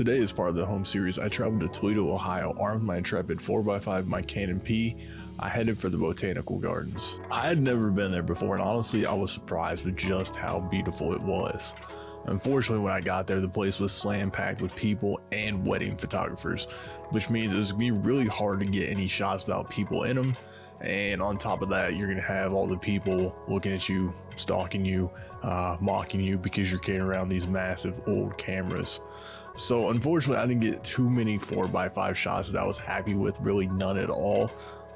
Today, as part of the home series, I traveled to Toledo, Ohio, armed with my Inrepid 4x5, my Canon P. I headed for the Botanical Gardens. I had never been there before, and honestly, I was surprised with just how beautiful it was. Unfortunately, when I got there, the place was slam-packed with people and wedding photographers, which means it was going to be really hard to get any shots without people in them. And on top of that, you're going to have all the people looking at you, stalking you, mocking you because you're carrying around these massive old cameras. So unfortunately, I didn't get too many 4x5 shots that I was happy with, really none at all,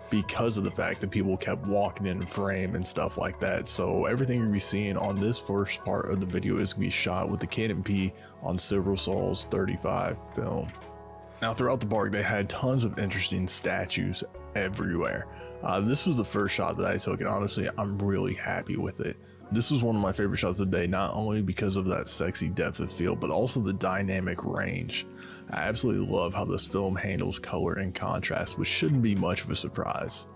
because of the fact that people kept walking in frame and stuff like that. So everything you're going to be seeing on this first part of the video is going to be shot with the Canon P on Silbersalz 35 film. Now throughout the park, they had tons of interesting statues everywhere. This was the first shot that I took, and honestly, I'm really happy with it. This was one of my favorite shots of the day, not only because of that sexy depth of field, but also the dynamic range. I absolutely love how this film handles color and contrast, which shouldn't be much of a surprise.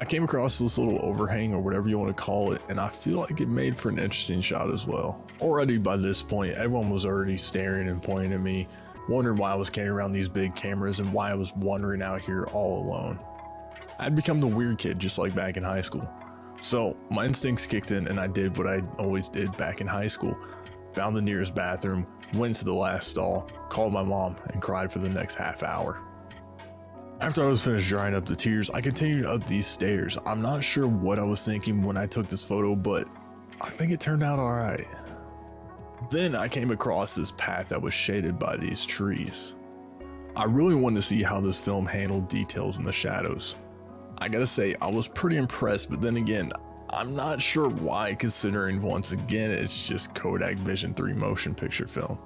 I came across this little overhang, or whatever you want to call it, and I feel like it made for an interesting shot as well. Already by this point, everyone was already staring and pointing at me, wondering why I was carrying around these big cameras and why I was wandering out here all alone. I'd become the weird kid just like back in high school. So my instincts kicked in and I did what I always did back in high school. Found the nearest bathroom, went to the last stall, called my mom, and cried for the next half hour. After I was finished drying up the tears, I continued up these stairs. I'm not sure what I was thinking when I took this photo, but I think it turned out alright. Then I came across this path that was shaded by these trees. I really wanted to see how this film handled details in the shadows. I gotta say, I was pretty impressed, but then again, I'm not sure why, considering once again, it's just Kodak Vision 3 motion picture film.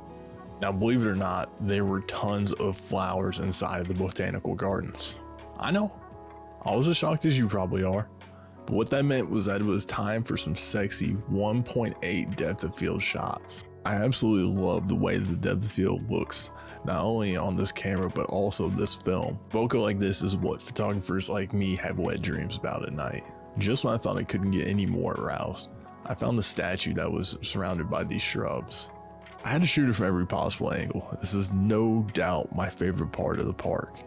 Now, believe it or not, there were tons of flowers inside of the Botanical Gardens. I know, I was as shocked as you probably are, but what that meant was that it was time for some sexy 1.8 depth of field shots. I absolutely love the way that the depth of field looks, not only on this camera, but also this film. Bokeh like this is what photographers like me have wet dreams about at night. Just when I thought I couldn't get any more aroused, I found the statue that was surrounded by these shrubs. I had to shoot it from every possible angle. This is no doubt my favorite part of the park.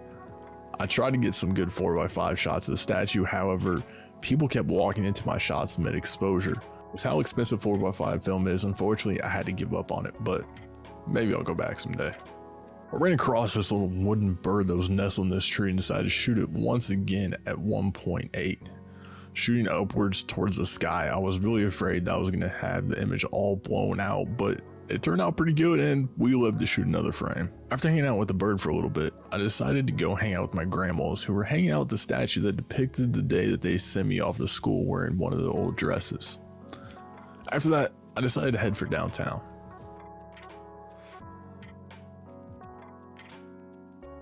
I tried to get some good 4x5 shots of the statue, however, people kept walking into my shots mid-exposure. With how expensive 4x5 film is, unfortunately, I had to give up on it, but maybe I'll go back someday. I ran across this little wooden bird that was nestled in this tree and decided to shoot it once again at 1.8. Shooting upwards towards the sky, I was really afraid that I was going to have the image all blown out, but it turned out pretty good and we lived to shoot another frame. After hanging out with the bird for a little bit, I decided to go hang out with my grandmas, who were hanging out with the statue that depicted the day that they sent me off to school wearing one of the old dresses. After that, I decided to head for downtown.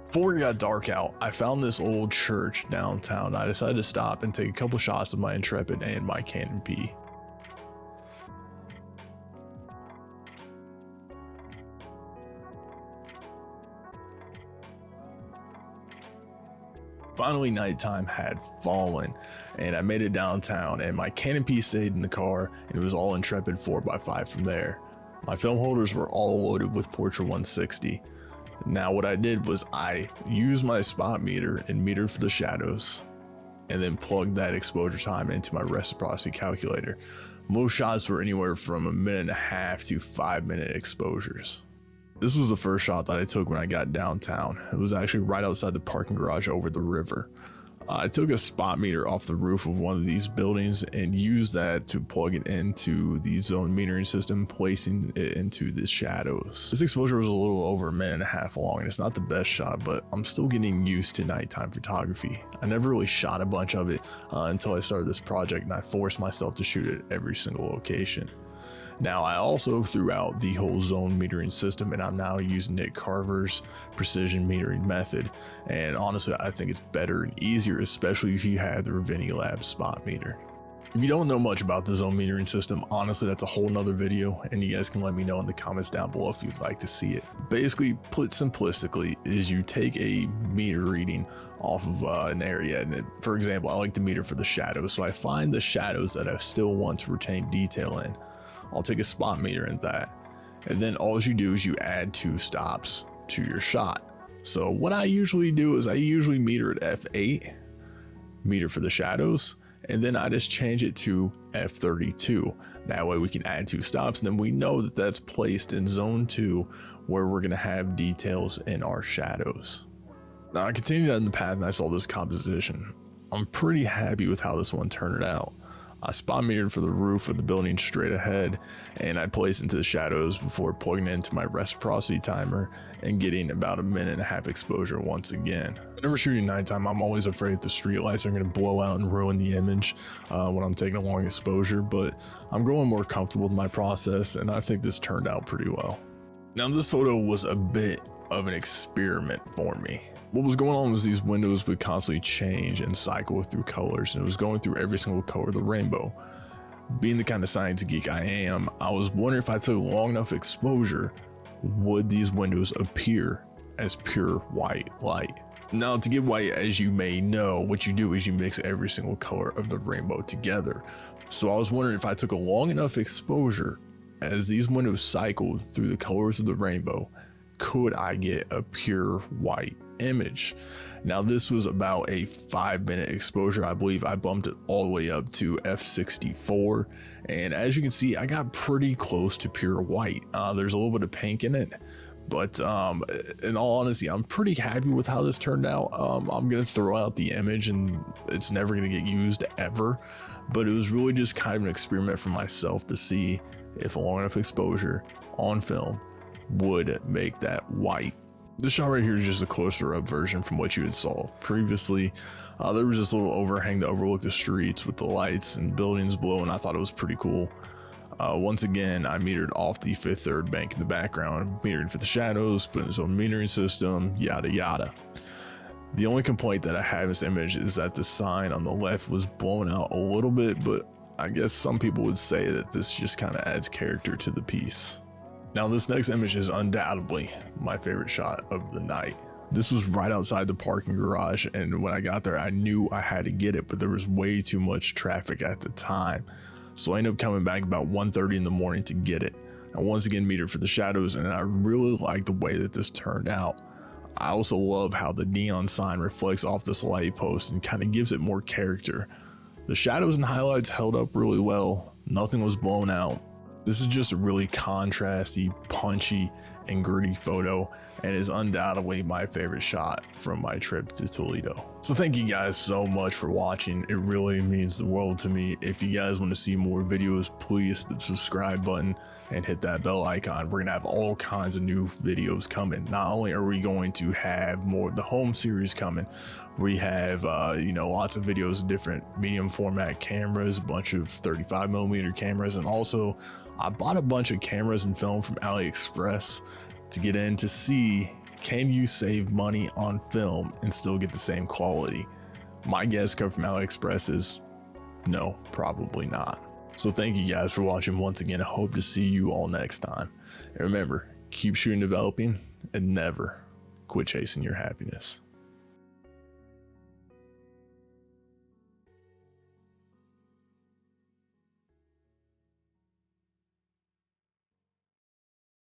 Before it got dark out, I found this old church downtown. I decided to stop and take a couple shots of my Inrepid and my Canon P. Finally, nighttime had fallen and I made it downtown, and my Canon P stayed in the car and it was all Inrepid 4x5 from there. My film holders were all loaded with Portra 160. Now what I did was I used my spot meter and metered for the shadows and then plugged that exposure time into my reciprocity calculator. Most shots were anywhere from 1.5 minutes to 5 minute exposures. This was the first shot that I took when I got downtown. It was actually right outside the parking garage over the river. I took a spot meter off the roof of one of these buildings and used that to plug it into the zone metering system, placing it into the shadows. This exposure was a little over 1.5 minutes long, and it's not the best shot, but I'm still getting used to nighttime photography. I never really shot a bunch of it until I started this project, and I forced myself to shoot it at every single location. Now, I also threw out the whole zone metering system, and I'm now using Nick Carver's precision metering method. And honestly, I think it's better and easier, especially if you have the Ravinia Lab spot meter. If you don't know much about the zone metering system, honestly, that's a whole nother video, and you guys can let me know in the comments down below if you'd like to see it. Basically, put simplistically, is you take a meter reading off of an area, and for example, I like to meter for the shadows, so I find the shadows that I still want to retain detail in. I'll take a spot meter in that, and then all you do is you add 2 stops. to your shot. So what I usually do is I usually meter at f8, meter for the shadows, and then I just change it to f32. That way we can add 2 stops, and then we know that that's placed in zone 2 where we're going to have details in our shadows. Now I continued on the path and I saw this composition. I'm pretty happy with how this one turned out. I spot metered for the roof of the building straight ahead, and I placed into the shadows before plugging it into my reciprocity timer and getting about 1.5 minute exposure once again. Whenever shooting nighttime, I'm always afraid the street lights are going to blow out and ruin the image when I'm taking a long exposure, but I'm growing more comfortable with my process, and I think this turned out pretty well. Now this photo was a bit of an experiment for me. What was going on was these windows would constantly change and cycle through colors, and it was going through every single color of the rainbow. Being the kind of science geek I am, I was wondering if I took long enough exposure, would these windows appear as pure white light? Now to get white, as you may know, what you do is you mix every single color of the rainbow together. So I was wondering if I took a long enough exposure as these windows cycled through the colors of the rainbow, could I get a pure white image? Now this was about a 5-minute exposure. I believe I bumped it all the way up to f64, and as you can see, I got pretty close to pure white. There's a little bit of pink in it, but in all honesty, I'm pretty happy with how this turned out. I'm gonna throw out the image and it's never gonna get used ever, but it was really just kind of an experiment for myself to see if a long enough exposure on film would make that white. This shot right here is just a closer up version from what you had saw previously. There was this little overhang that overlooked the streets with the lights and buildings below, and I thought it was pretty cool. Once again, I metered off the Fifth Third bank in the background, metered for the shadows, put in its own metering system, yada yada. The only complaint that I have in this image is that the sign on the left was blown out a little bit, but I guess some people would say that this just kind of adds character to the piece. Now this next image is undoubtedly my favorite shot of the night. This was right outside the parking garage, and when I got there I knew I had to get it, but there was way too much traffic at the time. So I ended up coming back about 1:30 in the morning to get it. I once again metered for the shadows, and I really like the way that this turned out. I also love how the neon sign reflects off this light post and kind of gives it more character. The shadows and highlights held up really well. Nothing was blown out. This is just a really contrasty, punchy, and gritty photo, and is undoubtedly my favorite shot from my trip to Toledo. So thank you guys so much for watching. It really means the world to me. If you guys want to see more videos, please hit the subscribe button and hit that bell icon. We're gonna have all kinds of new videos coming. Not only are we going to have more of the home series coming, we have lots of videos of different medium format cameras, a bunch of 35mm cameras, and also I bought a bunch of cameras and film from AliExpress to get in to see, can you save money on film and still get the same quality? My guess coming from AliExpress is no, probably not. So thank you guys for watching once again. I hope to see you all next time. And remember, keep shooting, developing, and never quit chasing your happiness.